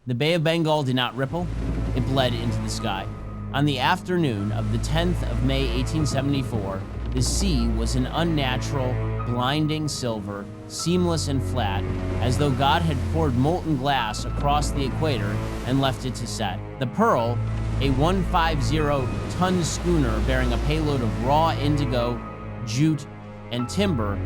The Bay of Bengal did not ripple, it bled into the sky. On the afternoon of the 10th of May 1874, the sea was an unnatural, blinding silver, seamless and flat, as though God had poured molten glass across the equator and left it to set. The Pearl, a 150-ton schooner bearing a payload of raw indigo, jute, and timber,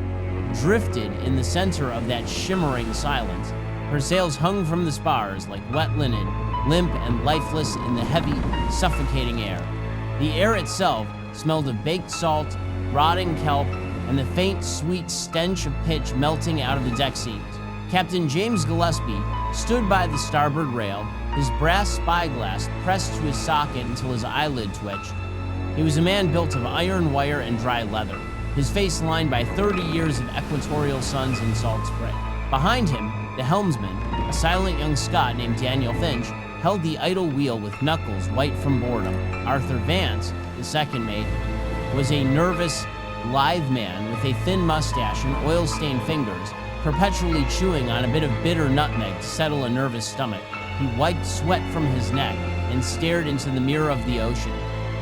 drifted in the center of that shimmering silence. Her sails hung from the spars like wet linen, limp and lifeless in the heavy, suffocating air. The air itself smelled of baked salt, rotting kelp, and the faint, sweet stench of pitch melting out of the deck seams. Captain James Gillespie stood by the starboard rail, his brass spyglass pressed to his socket until his eyelid twitched. He was a man built of iron wire and dry leather, his face lined by 30 years of equatorial suns and salt spray. Behind him, the helmsman, a silent young Scot named Daniel Finch, held the idle wheel with knuckles white from boredom. Arthur Vance, the second mate, was a nervous, lithe man with a thin mustache and oil-stained fingers, perpetually chewing on a bit of bitter nutmeg to settle a nervous stomach. He wiped sweat from his neck and stared into the mirror of the ocean.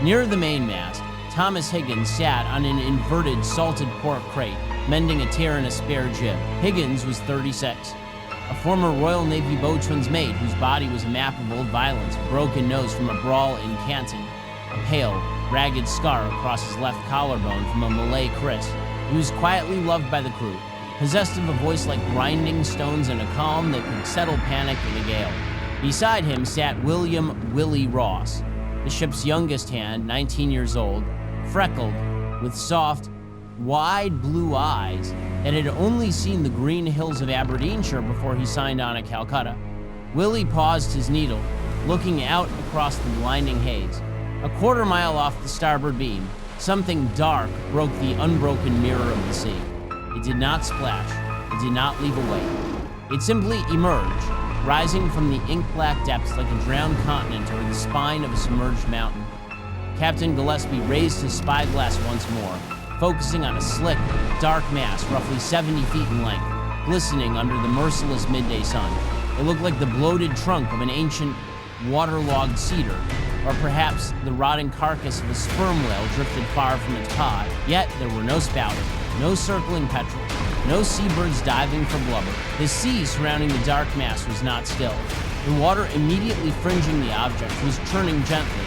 Near the mainmast, Thomas Higgins sat on an inverted salted pork crate, mending a tear in a spare jib. Higgins was 36. A former Royal Navy boatswain's mate whose body was a map of old violence, a broken nose from a brawl in Canton, a pale, ragged scar across his left collarbone from a Malay kris. He was quietly loved by the crew, possessed of a voice like grinding stones and a calm that could settle panic in a gale. Beside him sat William Willie Ross, the ship's youngest hand, 19 years old, freckled, with soft, wide blue eyes that had only seen the green hills of Aberdeenshire before he signed on at Calcutta. Willie paused his needle, looking out across the blinding haze. A quarter mile off the starboard beam, something dark broke the unbroken mirror of the sea. It did not splash. It did not leave a wake. It simply emerged, rising from the ink-black depths like a drowned continent or the spine of a submerged mountain. Captain Gillespie raised his spyglass once more, focusing on a slick, dark mass roughly 70 feet in length, glistening under the merciless midday sun. It looked like the bloated trunk of an ancient, waterlogged cedar, or perhaps the rotting carcass of a sperm whale drifted far from its pod. Yet there were no spouters, no circling petrels, no seabirds diving for blubber. The sea surrounding the dark mass was not still. The water immediately fringing the object was churning gently,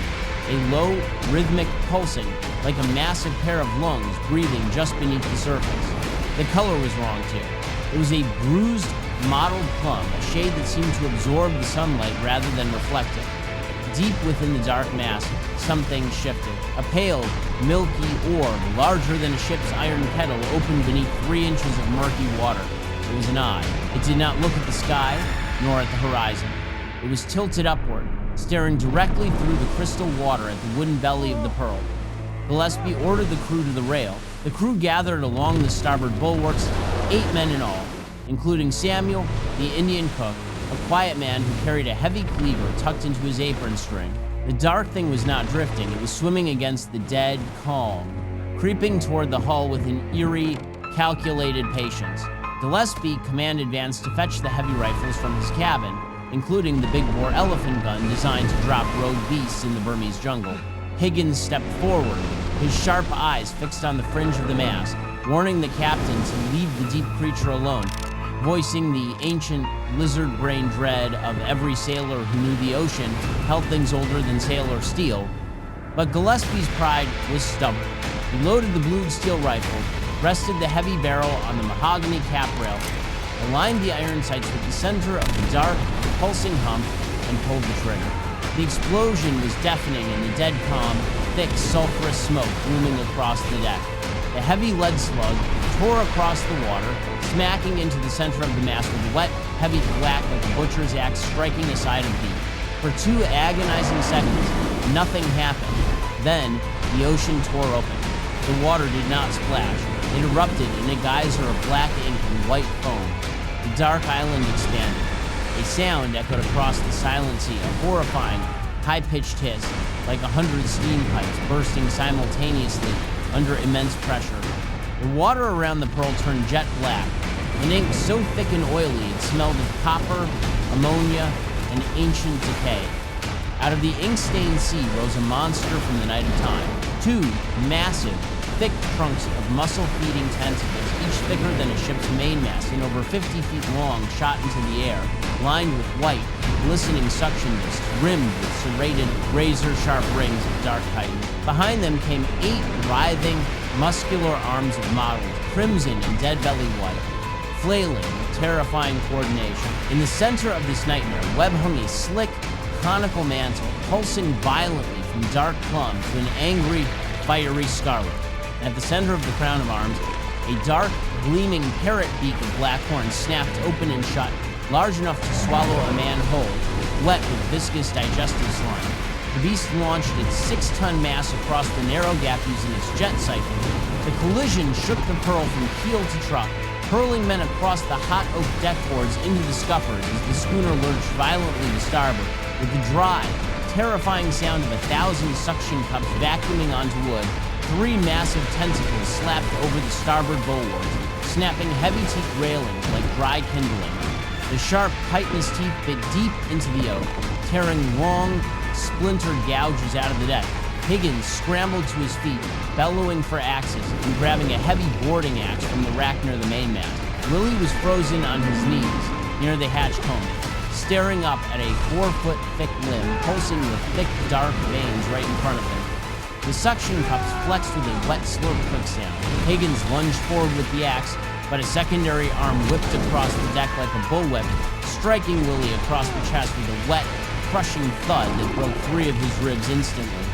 a low, rhythmic pulsing, like a massive pair of lungs breathing just beneath the surface. The color was wrong, too. It was a bruised, mottled plum, a shade that seemed to absorb the sunlight rather than reflect it. Deep within the dark mass, something shifted. A pale, milky orb, larger than a ship's iron kettle, opened beneath 3 inches of murky water. It was an eye. It did not look at the sky, nor at the horizon. It was tilted upward, staring directly through the crystal water at the wooden belly of the Pearl. Gillespie ordered the crew to the rail. The crew gathered along the starboard bulwarks, 8 men in all, including Samuel, the Indian cook, a quiet man who carried a heavy cleaver tucked into his apron string. The dark thing was not drifting, it was swimming against the dead calm, creeping toward the hull with an eerie, calculated patience. Gillespie commanded Vance to fetch the heavy rifles from his cabin, including the big-bore elephant gun designed to drop rogue beasts in the Burmese jungle. Higgins stepped forward, his sharp eyes fixed on the fringe of the mast, warning the captain to leave the deep creature alone, voicing the ancient lizard-brain dread of every sailor who knew the ocean held things older than sailor steel. But Gillespie's pride was stubborn. He loaded the blued steel rifle, rested the heavy barrel on the mahogany cap rail, aligned the iron sights with the center of the dark, pulsing hump, and pulled the trigger. The explosion was deafening in the dead calm, thick, sulfurous smoke looming across the deck. The heavy lead slug tore across the water, smacking into the center of the mast with wet, heavy thwack like a butcher's axe striking a side of beef. For 2 agonizing seconds, nothing happened. Then, the ocean tore open. The water did not splash. It erupted in a geyser of black ink and white foam. The dark island expanded. A sound echoed across the silent sea, a horrifying, high-pitched hiss, like 100 steam pipes bursting simultaneously under immense pressure. The water around the Pearl turned jet black, an ink so thick and oily it smelled of copper, ammonia, and ancient decay. Out of the ink-stained sea rose a monster from the night of time. Two massive, thick trunks of muscle-feeding tentacles, each thicker than a ship's mainmast and over 50 feet long, shot into the air, lined with white, glistening suction discs, rimmed with serrated, razor-sharp rings of dark titan. Behind them came 8 writhing, muscular arms of models, crimson and dead-belly white, flailing with terrifying coordination. In the center of this nightmare, Webb hung a slick, conical mantle, pulsing violently from dark plum to an angry, fiery scarlet. At the center of the crown of arms, a dark, gleaming parrot beak of black horn snapped open and shut, large enough to swallow a man whole, wet with viscous digestive slime. The beast launched its 6-ton mass across the narrow gap using its jet siphon. The collision shook the Pearl from keel to truck, hurling men across the hot oak deck boards into the scuppers as the schooner lurched violently to starboard, with the dry, terrifying sound of 1,000 suction cups vacuuming onto wood. 3 massive tentacles slapped over the starboard bulwarks, snapping heavy-teeth railings like dry kindling. The sharp, chitinous teeth bit deep into the oak, tearing long, splintered gouges out of the deck. Higgins scrambled to his feet, bellowing for axes and grabbing a heavy boarding axe from the rack near the mainmast. Willie was frozen on his knees near the hatch combing, staring up at a 4-foot-thick limb, pulsing with thick, dark veins right in front of him. The suction cups flexed with a wet slurp click sound. Higgins lunged forward with the axe, but a secondary arm whipped across the deck like a bullwhip, striking Willie across the chest with a wet, crushing thud that broke 3 of his ribs instantly.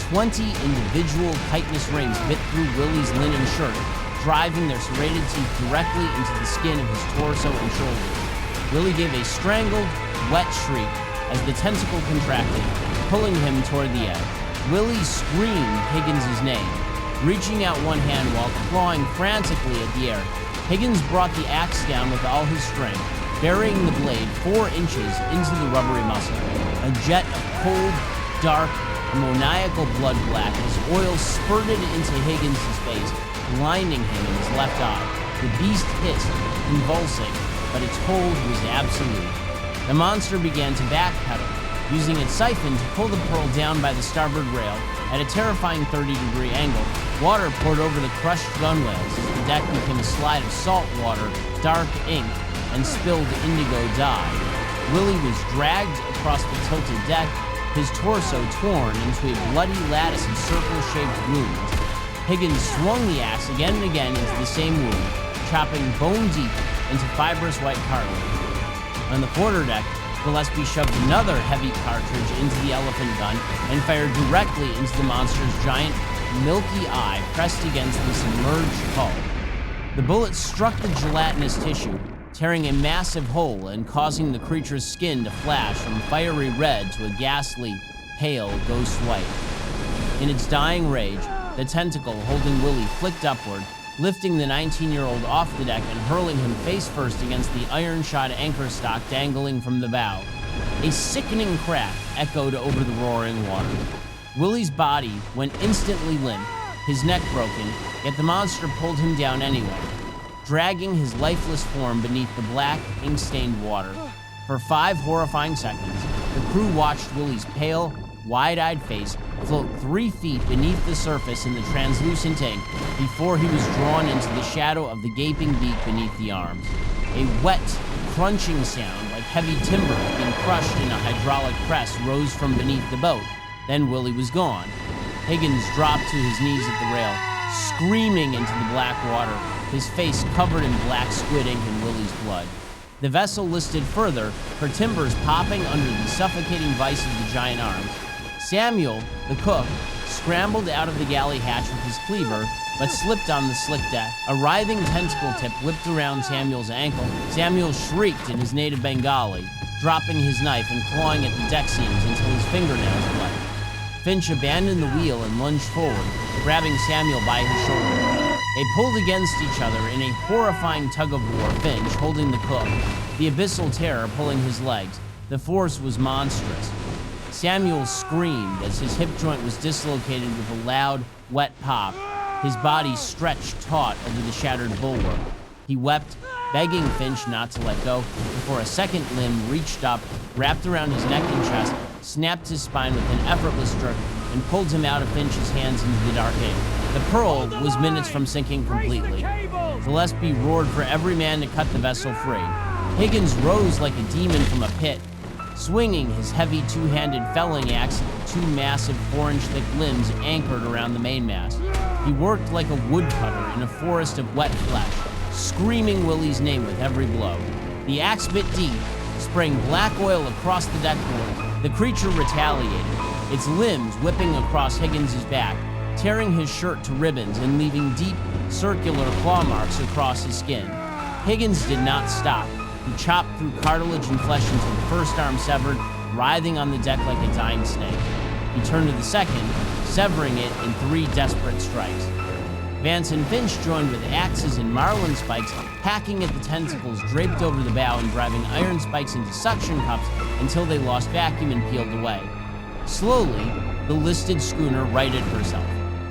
20 individual chitinous rings bit through Willie's linen shirt, driving their serrated teeth directly into the skin of his torso and shoulders. Willie gave a strangled, wet shriek as the tentacle contracted, pulling him toward the edge. Willie screamed Higgins' name, reaching out one hand while clawing frantically at the air. Higgins brought the axe down with all his strength, burying the blade 4 inches into the rubbery muscle. A jet of cold, dark, ammoniacal blood black as oil spurted into Higgins' face, blinding him in his left eye. The beast hissed, convulsing, but its hold was absolute. The monster began to backpedal, using its siphon to pull the Pearl down by the starboard rail at a terrifying 30-degree angle. Water poured over the crushed gunwales as the deck became a slide of salt water, dark ink, and spilled indigo dye. Willie was dragged across the tilted deck, his torso torn into a bloody lattice of circle-shaped wounds. Higgins swung the axe again and again into the same wound, chopping bone deep into fibrous white cartilage. On the quarterdeck, Gillespie shoved another heavy cartridge into the elephant gun and fired directly into the monster's giant, milky eye pressed against the submerged hull. The bullet struck the gelatinous tissue, tearing a massive hole and causing the creature's skin to flash from fiery red to a ghastly, pale ghost white. In its dying rage, the tentacle holding Willie flicked upward, lifting the 19-year-old off the deck and hurling him face-first against the iron-shod anchor stock dangling from the bow. A sickening crack echoed over the roaring water. Willie's body went instantly limp, his neck broken, yet the monster pulled him down anyway, dragging his lifeless form beneath the black, ink-stained water. For 5 horrifying seconds, the crew watched Willie's pale, wide-eyed face float 3 feet beneath the surface in the translucent ink before he was drawn into the shadow of the gaping beak beneath the arms. A wet, crunching sound like heavy timber being crushed in a hydraulic press rose from beneath the boat. Then Willie was gone. Higgins dropped to his knees at the rail, screaming into the black water, his face covered in black squid ink and Willie's blood. The vessel listed further, her timbers popping under the suffocating vice of the giant arms. Samuel, the cook, scrambled out of the galley hatch with his cleaver, but slipped on the slick deck. A writhing tentacle tip whipped around Samuel's ankle. Samuel shrieked in his native Bengali, dropping his knife and clawing at the deck seams until his fingernails bled. Finch abandoned the wheel and lunged forward, grabbing Samuel by his shoulder. They pulled against each other in a horrifying tug-of-war, Finch holding the cook, the abyssal terror pulling his legs. The force was monstrous. Samuel screamed as his hip joint was dislocated with a loud, wet pop. His body stretched taut over the shattered bulwark. He wept, begging Finch not to let go, before a second limb reached up, wrapped around his neck and chest, snapped his spine with an effortless jerk, and pulled him out of Finch's hands into the dark haze. The Pearl was minutes from sinking completely. Gillespie roared for every man to cut the vessel free. Higgins rose like a demon from a pit, swinging his heavy two-handed felling axe at the two massive 4-inch thick limbs anchored around the mainmast. He worked like a woodcutter in a forest of wet flesh, screaming Willie's name with every blow. The axe bit deep, spraying black oil across the deckboard. The creature retaliated, its limbs whipping across Higgins' back, tearing his shirt to ribbons and leaving deep, circular claw marks across his skin. Higgins did not stop. He chopped through cartilage and flesh until the first arm severed, writhing on the deck like a dying snake. He turned to the second, severing it in 3 desperate strikes. Vance and Finch joined with axes and marlin spikes, hacking at the tentacles draped over the bow and driving iron spikes into suction cups until they lost vacuum and peeled away. Slowly, the listed schooner righted herself.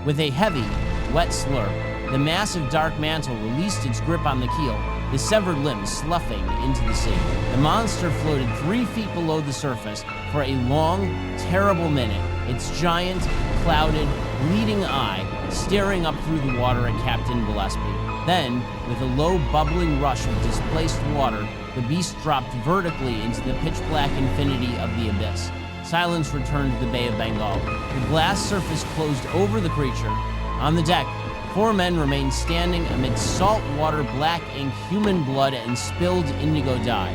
With a heavy, wet slurp, the massive dark mantle released its grip on the keel, the severed limbs sloughing into the sea. The monster floated 3 feet below the surface for a long, terrible minute, its giant, clouded, bleeding eye staring up through the water at Captain Gillespie. Then, with a low, bubbling rush of displaced water, the beast dropped vertically into the pitch-black infinity of the abyss. Silence returned to the Bay of Bengal. The glass surface closed over the creature. On the deck, 4 men remained standing amid salt water, black ink, human blood, and spilled indigo dye.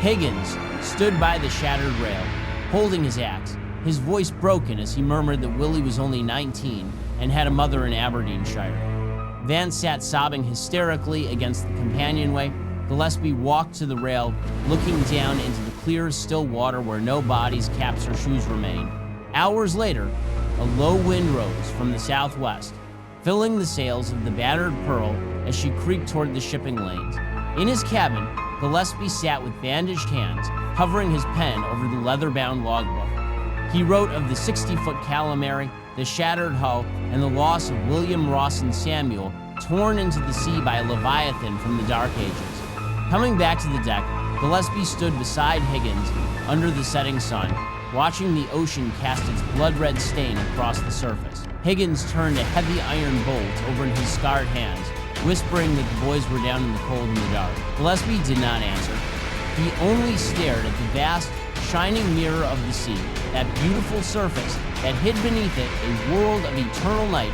Higgins stood by the shattered rail, holding his axe, his voice broken as he murmured that Willie was only 19 and had a mother in Aberdeenshire. Vance sat sobbing hysterically against the companionway. Gillespie walked to the rail, looking down into the clear, still water where no bodies, caps, or shoes remained. Hours later, a low wind rose from the southwest, filling the sails of the battered Pearl as she creaked toward the shipping lanes. In his cabin, Gillespie sat with bandaged hands, hovering his pen over the leather-bound logbook. He wrote of the 60-foot calamari, the shattered hull, and the loss of William Rawson Samuel, torn into the sea by a leviathan from the Dark Ages. Coming back to the deck, Gillespie stood beside Higgins under the setting sun, watching the ocean cast its blood-red stain across the surface. Higgins turned a heavy iron bolt over in his scarred hands, whispering that the boys were down in the cold and the dark. Gillespie did not answer. He only stared at the vast, shining mirror of the sea, that beautiful surface that hid beneath it a world of eternal night,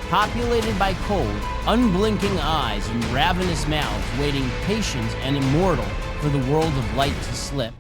populated by cold, unblinking eyes and ravenous mouths waiting patient and immortal for the world of light to slip.